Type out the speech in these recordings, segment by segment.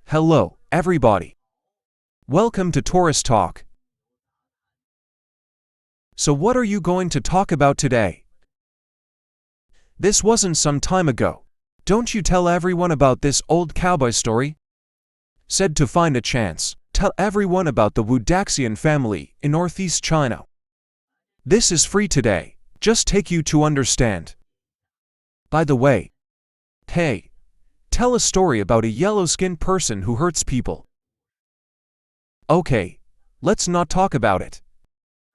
Hello, everybody. Welcome to Tourist Talk. So what are you going to talk about today? This wasn't some time ago. Don't you tell everyone about this old cowboy story? Said to find a chance, tell everyone about the Wudaxian family in northeast China. This is free today, just take you to understand. By the way, hey, tell a story about a yellow-skinned person who hurts people. Okay, let's not talk about it.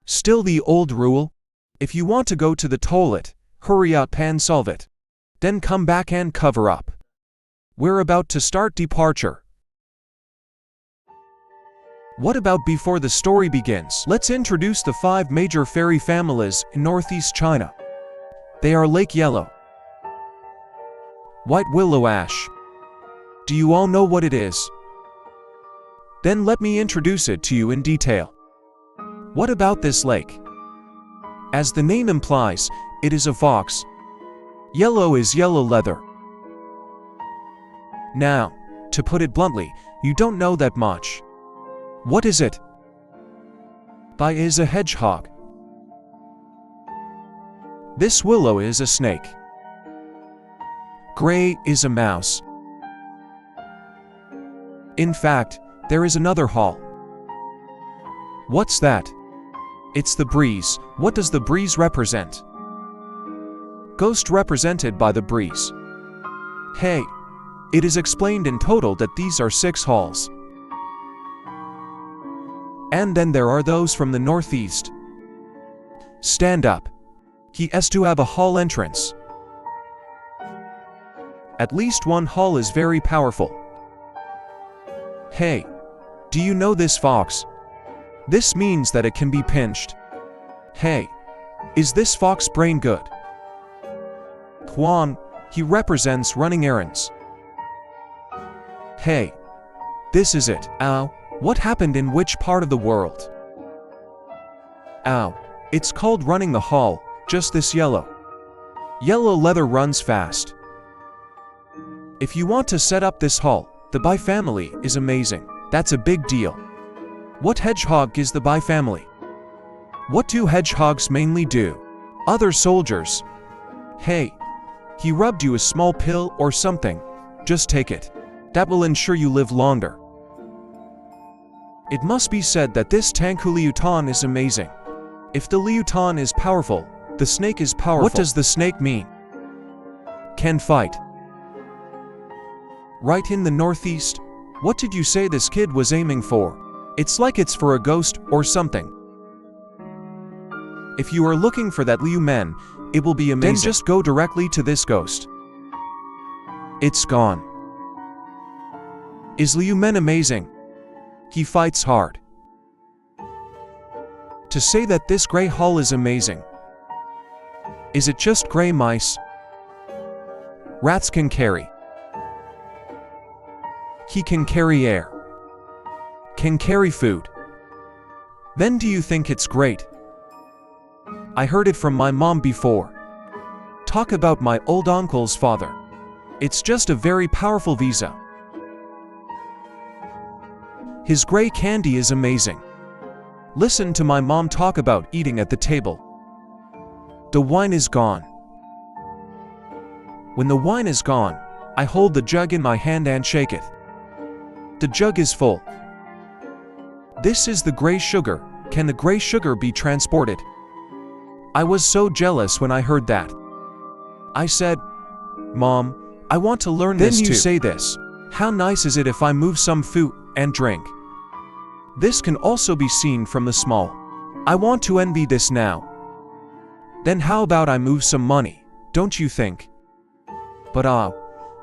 Still the old rule? If you want to go to the toilet, hurry up and solve it. Then come back and cover up. We're about to start departure. What about before the story begins? Let's introduce the 5 major fairy families in northeast China. They are Lake Yellow, White Willow Ash. Do you all know what it is? Then let me introduce it to you in detail. What about this lake? As the name implies, it is a fox. Yellow is yellow leather. Now, to put it bluntly, you don't know that much. What is it? Bai is a hedgehog. This willow is a snake. Gray is a mouse. In fact, there is another hall. What's that? It's the breeze. What does the breeze represent? Ghost represented by the breeze. Hey, it is explained in total that these are 6 halls. And then there are those from the northeast. Stand up. He has to have a hall entrance. At least one hall is very powerful. Hey, do you know this fox? This means that it can be pinched. Hey, is this fox brain good? Huan, he represents running errands. Hey, this is it. Ow, what happened in which part of the world? Ow, it's called running the hall, just this yellow. Yellow leather runs fast. If you want to set up this hall, the Bai family is amazing. That's a big deal. What hedgehog is the Bai family? What do hedgehogs mainly do? Other soldiers. Hey, he rubbed you a small pill or something. Just take it. That will ensure you live longer. It must be said that this Tangku Liutan is amazing. If the Liutan is powerful, the snake is powerful. What does the snake mean? Can fight. Right in the northeast? What did you say this kid was aiming for? It's like it's for a ghost or something. If you are looking for that Liu Men, it will be amazing. Then just go directly to this ghost. It's gone. Is Liu Men amazing? He fights hard. To say that this gray hall is amazing. Is it just gray mice? Rats can carry. He can carry air. Can carry food. Then do you think it's great? I heard it from my mom before. Talk about my old uncle's father. It's just a very powerful visa. His gray candy is amazing. Listen to my mom talk about eating at the table. The wine is gone. When the wine is gone, I hold the jug in my hand and shake it. The jug is full. This is the gray sugar. Can the gray sugar be transported? I was so jealous when I heard that. I said, Mom, I want to learn this too. Then you say this. How nice is it if I move some food and drink? This can also be seen from the small. I want to envy this now. Then how about I move some money, don't you think? But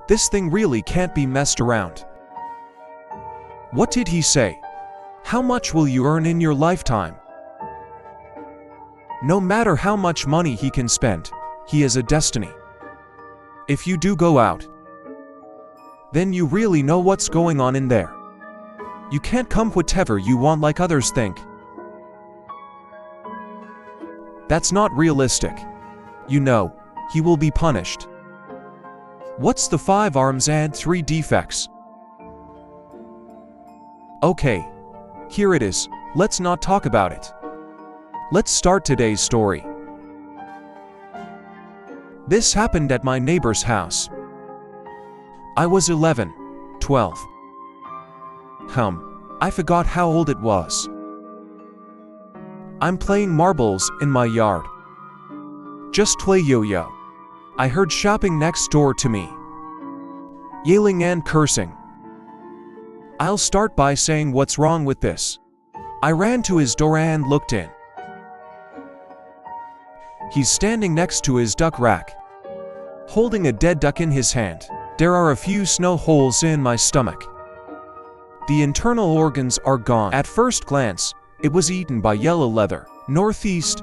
this thing really can't be messed around. What did he say? How much will you earn in your lifetime? No matter how much money he can spend, he has a destiny. If you do go out, then you really know what's going on in there. You can't come whatever you want like others think. That's not realistic. You know, he will be punished. What's the 5 arms and 3 defects? Okay, here it is. Let's not talk about it. Let's start today's story. This happened at my neighbor's house. I was 11, 12. I forgot how old it was. I'm playing marbles in my yard. Just play yo-yo. I heard shopping next door to me, yelling and cursing. I'll start by saying what's wrong with this. I ran to his door and looked in. He's standing next to his duck rack, holding a dead duck in his hand. There are a few snow holes in my stomach. The internal organs are gone. At first glance, it was eaten by yellow leather. Northeast,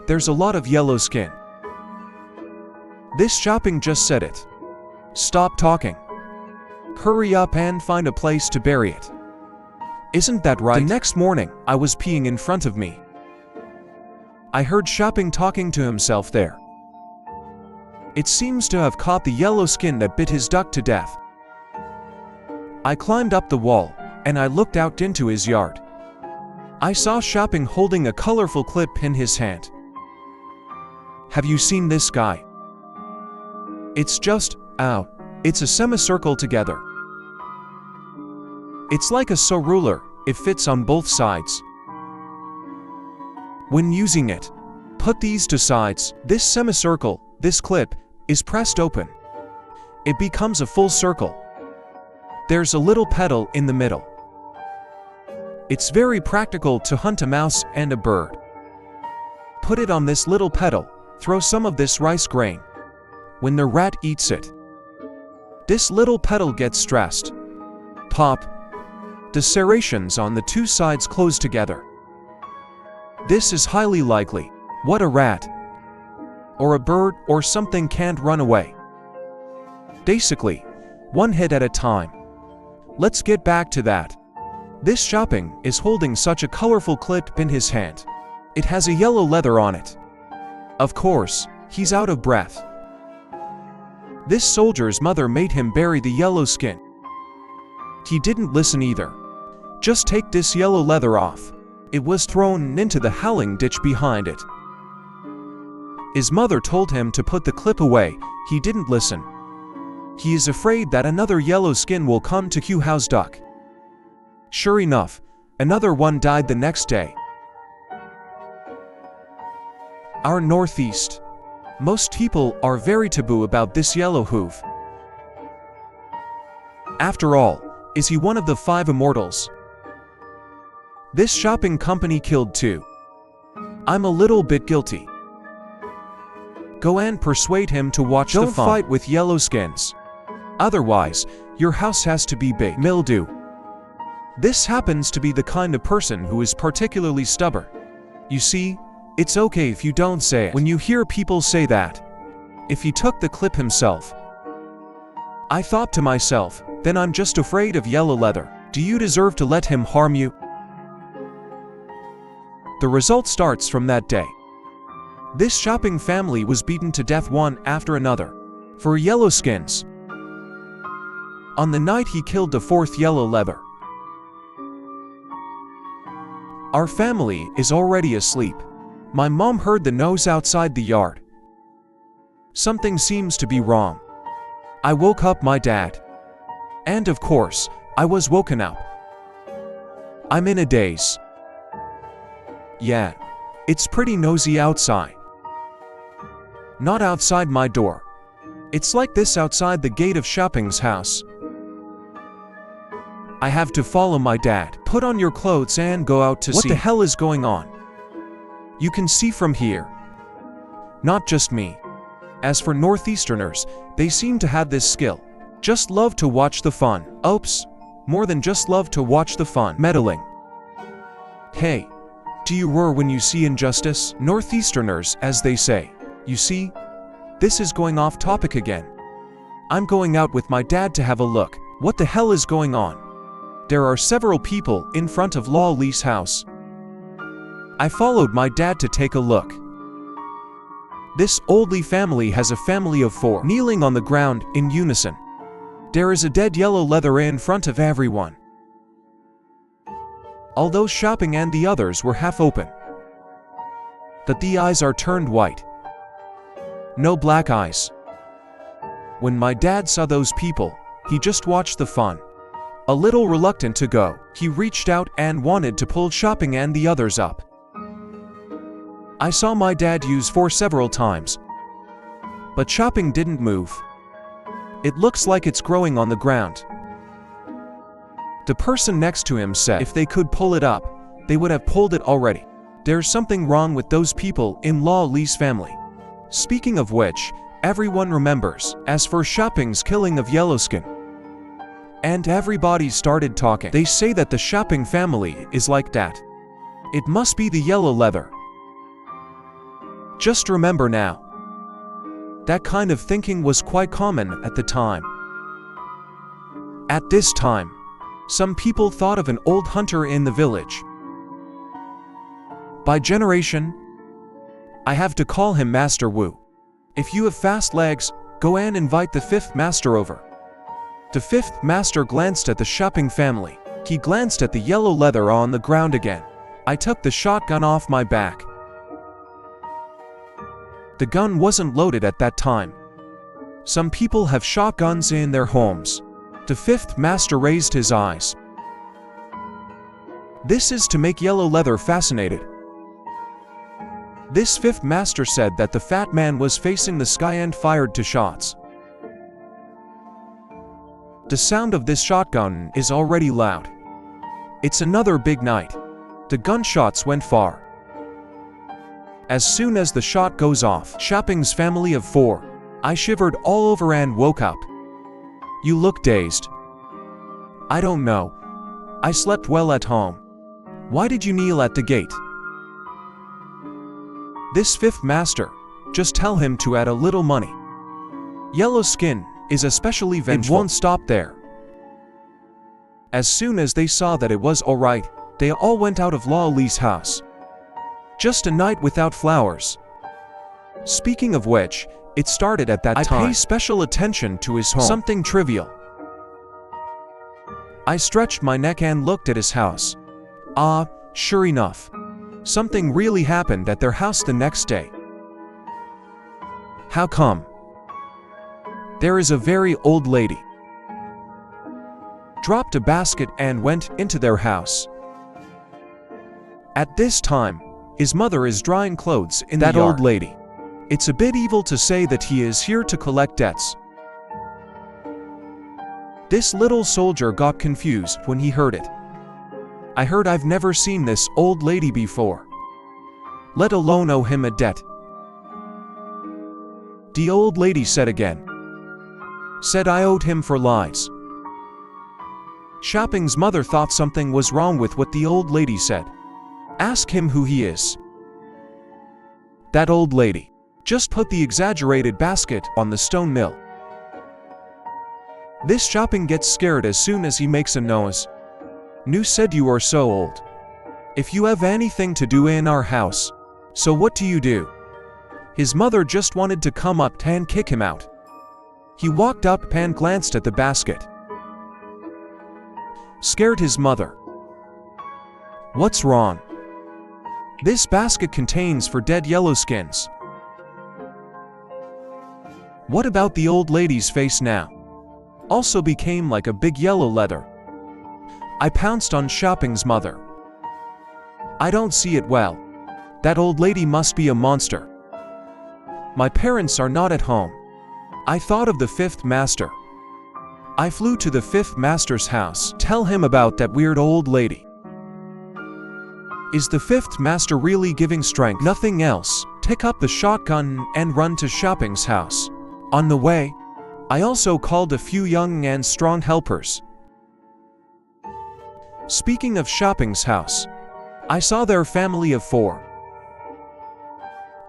there's a lot of yellow skin. This shopping just said it. Stop talking. Hurry up and find a place to bury it. Isn't that right? The next morning, I was peeing in front of me. I heard shopping talking to himself there. It seems to have caught the yellow skin that bit his duck to death. I climbed up the wall, and I looked out into his yard. I saw shopping holding a colorful clip in his hand. Have you seen this guy? It's just, it's a semicircle together. It's like a saw ruler, it fits on both sides. When using it, put these to sides. This semicircle, this clip, is pressed open. It becomes a full circle. There's a little pedal in the middle. It's very practical to hunt a mouse and a bird. Put it on this little pedal, throw some of this rice grain. When the rat eats it, this little pedal gets stressed. Pop. The serrations on the two sides close together. This is highly likely. What a rat, or a bird, or something can't run away. Basically, one hit at a time. Let's get back to that. This shopping is holding such a colorful clip in his hand. It has a yellow leather on it. Of course, he's out of breath. This soldier's mother made him bury the yellow skin. He didn't listen either. Just take this yellow leather off. It was thrown into the howling ditch behind it. His mother told him to put the clip away. He didn't listen. He is afraid that another yellow skin will come to Q-House duck. Sure enough, another one died the next day. Our Northeast. Most people are very taboo about this yellow hoof. After all, is he one of the 5 immortals? This shopping company killed 2. I'm a little bit guilty. Go and persuade him to watch the fun. Don't fight with yellow skins. Otherwise, your house has to be big. Mildew. This happens to be the kind of person who is particularly stubborn. You see, it's okay if you don't say it. When you hear people say that, if he took the clip himself. I thought to myself, then I'm just afraid of yellow leather. Do you deserve to let him harm you? The result starts from that day. This shopping family was beaten to death one after another for yellow skins. On the night he killed the 4th yellow leather, our family is already asleep. My mom heard the noise outside the yard. Something seems to be wrong. I woke up my dad. And of course, I was woken up. I'm in a daze. Yeah, it's pretty nosy outside. Not outside my door. It's like this outside the gate of shopping's house. I have to follow my dad. Put on your clothes and go out to see. What the hell is going on? You can see from here. Not just me. As for Northeasterners, they seem to have this skill. Just love to watch the fun. Oops, more than just love to watch the fun. Meddling. Hey, do you roar when you see injustice? Northeasterners, as they say. You see, this is going off topic again. I'm going out with my dad to have a look. What the hell is going on? There are several people in front of Law Lee's house. I followed my dad to take a look. This old Lee family has a family of 4 kneeling on the ground in unison. There is a dead yellow leather in front of everyone. although shopping and the others were half open. That the eyes are turned white. No black eyes. When my dad saw those people, he just watched the fun. A little reluctant to go, he reached out and wanted to pull shopping and the others up. I saw my dad use force several times, but shopping didn't move. It looks like it's growing on the ground. The person next to him said if they could pull it up, they would have pulled it already. There's something wrong with those people in Law Lee's family. Speaking of which, everyone remembers, as for shopping's killing of Yellowskin. And everybody started talking. They say that the shopping family is like that. It must be the yellow leather. Just remember now. That kind of thinking was quite common at the time. At this time, some people thought of an old hunter in the village. By generation, I have to call him Master Wu. If you have fast legs, go and invite the fifth master over. The fifth master glanced at the shopping family. He glanced at the yellow leather on the ground again. I took the shotgun off my back. The gun wasn't loaded at that time. Some people have shotguns in their homes. The fifth master raised his eyes. This is to make yellow leather fascinated. This fifth master said that the fat man was facing the sky and fired 2 shots. The sound of this shotgun is already loud. It's another big night. The gunshots went far. As soon as the shot goes off, shopping's family of 4, I shivered all over and woke up. You look dazed. I don't know. I slept well at home. Why did you kneel at the gate? This fifth master, just tell him to add a little money. Yellow skin is especially vengeful. It won't stop there. As soon as they saw that it was all right, they all went out of Law Lee's house. Just a night without flowers. Speaking of which, it started at that time. I pay special attention to his home. Something trivial. I stretched my neck and looked at his house. Ah, sure enough. Something really happened at their house the next day. How come? There is a very old lady. Dropped a basket and went into their house. At this time, his mother is drying clothes in the yard. That old lady. It's a bit evil to say that he is here to collect debts. This little soldier got confused when he heard it. I heard I've never seen this old lady before, let alone owe him a debt. The old lady said again. Said I owed him for lies. Shopping's mother thought something was wrong with what the old lady said. Ask him who he is. That old lady just put the exaggerated basket on the stone mill. This shopping gets scared as soon as he makes a noise. Nu said you are so old. If you have anything to do in our house, so what do you do? His mother just wanted to come up and kick him out. He walked up and glanced at the basket. Scared his mother. What's wrong? This basket contains for dead Yellowskins. What about the old lady's face now? Also became like a big yellow leather. I pounced on Shopping's mother. I don't see it well. That old lady must be a monster. My parents are not at home. I thought of the fifth master. I flew to the fifth master's house. Tell him about that weird old lady. Is the fifth master really giving strength? Nothing else. Pick up the shotgun and run to Shopping's house. On the way, I also called a few young and strong helpers. Speaking of Shopping's house, I saw their family of 4,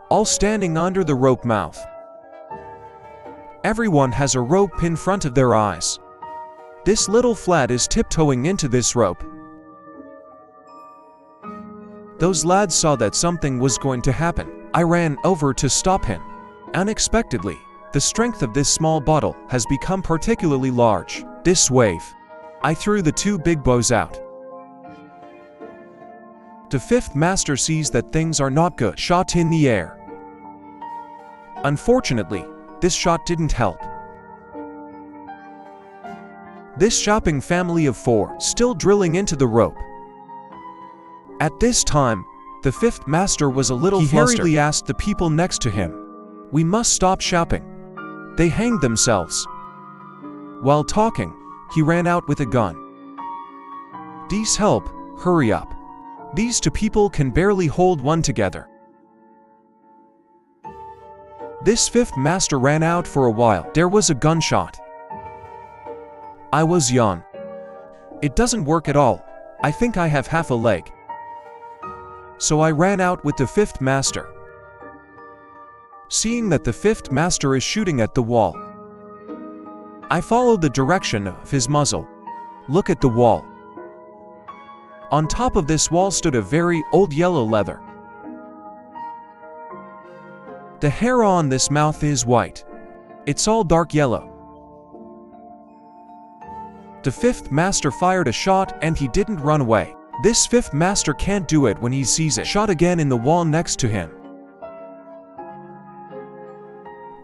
all standing under the rope mouth. Everyone has a rope in front of their eyes. This little flat is tiptoeing into this rope. Those lads saw that something was going to happen. I ran over to stop him. Unexpectedly, the strength of this small bottle has become particularly large. This wave. I threw the 2 big bows out. The fifth master sees that things are not good, shot in the air. Unfortunately, this shot didn't help. This shopping family of 4 still drilling into the rope. At this time, the fifth master was a little flustered. He hurriedly asked the people next to him, "We must stop shopping. They hanged themselves." While talking, he ran out with a gun. "Please help, hurry up. These 2 people can barely hold one together." This fifth master ran out for a while. There was a gunshot. "I was young. It doesn't work at all. I think I have half a leg. So I ran out with the fifth master." Seeing that the fifth master is shooting at the wall, I followed the direction of his muzzle. Look at the wall. On top of this wall stood a very old yellow leather. The hair on this mouth is white. It's all dark yellow. The fifth master fired a shot and he didn't run away. This fifth master can't do it when he sees it. Shot again in the wall next to him.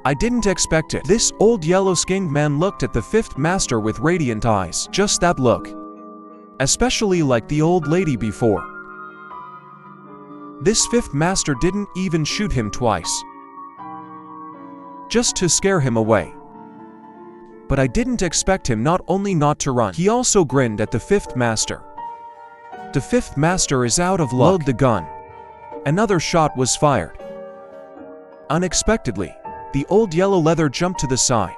I didn't expect it. This old yellow-skinned man looked at the fifth master with radiant eyes. Just that look. Especially like the old lady before. This fifth master didn't even shoot him twice, just to scare him away. But I didn't expect him not only not to run, he also grinned at the fifth master. The fifth master is out of luck. Load the gun. Another shot was fired. Unexpectedly, the old yellow leather jumped to the side,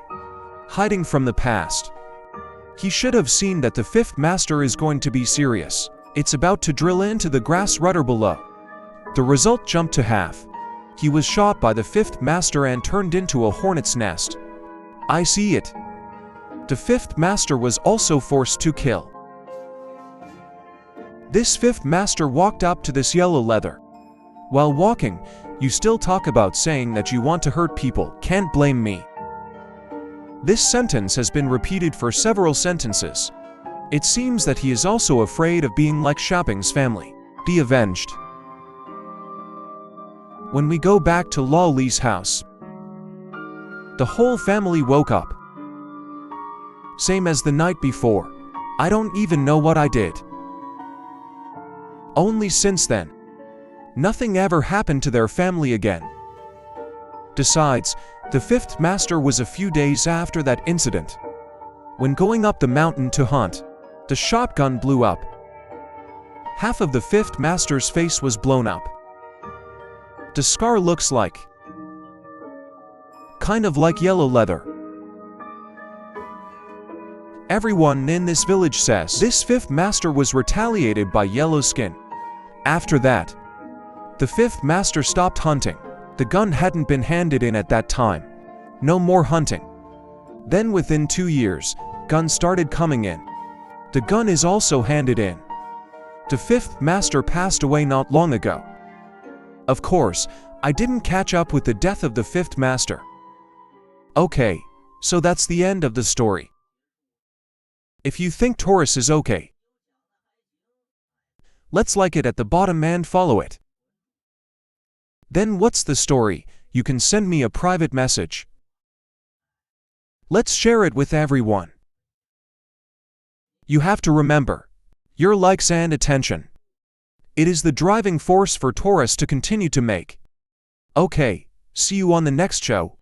hiding from the past. He should have seen that the fifth master is going to be serious. It's about to drill into the grass rudder below. The result jumped to half. He was shot by the fifth master and turned into a hornet's nest. I see it. The fifth master was also forced to kill. This fifth master walked up to this yellow leather. While walking, you still talk about saying that you want to hurt people. Can't blame me. This sentence has been repeated for several sentences. It seems that he is also afraid of being like Shopping's family. Be avenged. When we go back to Lao Li's house, the whole family woke up. Same as the night before. I don't even know what I did. Only since then, nothing ever happened to their family again. Besides, the fifth master was a few days after that incident. When going up the mountain to hunt, the shotgun blew up. Half of the fifth master's face was blown up. The scar looks like, kind of like yellow leather. Everyone in this village says this fifth master was retaliated by yellow skin. After that, the fifth master stopped hunting. The gun hadn't been handed in at that time. No more hunting. Then within 2 years, guns started coming in. The gun is also handed in. The fifth master passed away not long ago. Of course, I didn't catch up with the death of the fifth master. Okay, so that's the end of the story. If you think Taurus is okay, let's like it at the bottom and follow it. Then what's the story? You can send me a private message. Let's share it with everyone. You have to remember, your likes and attention. It is the driving force for Taurus to continue to make. Okay, see you on the next show.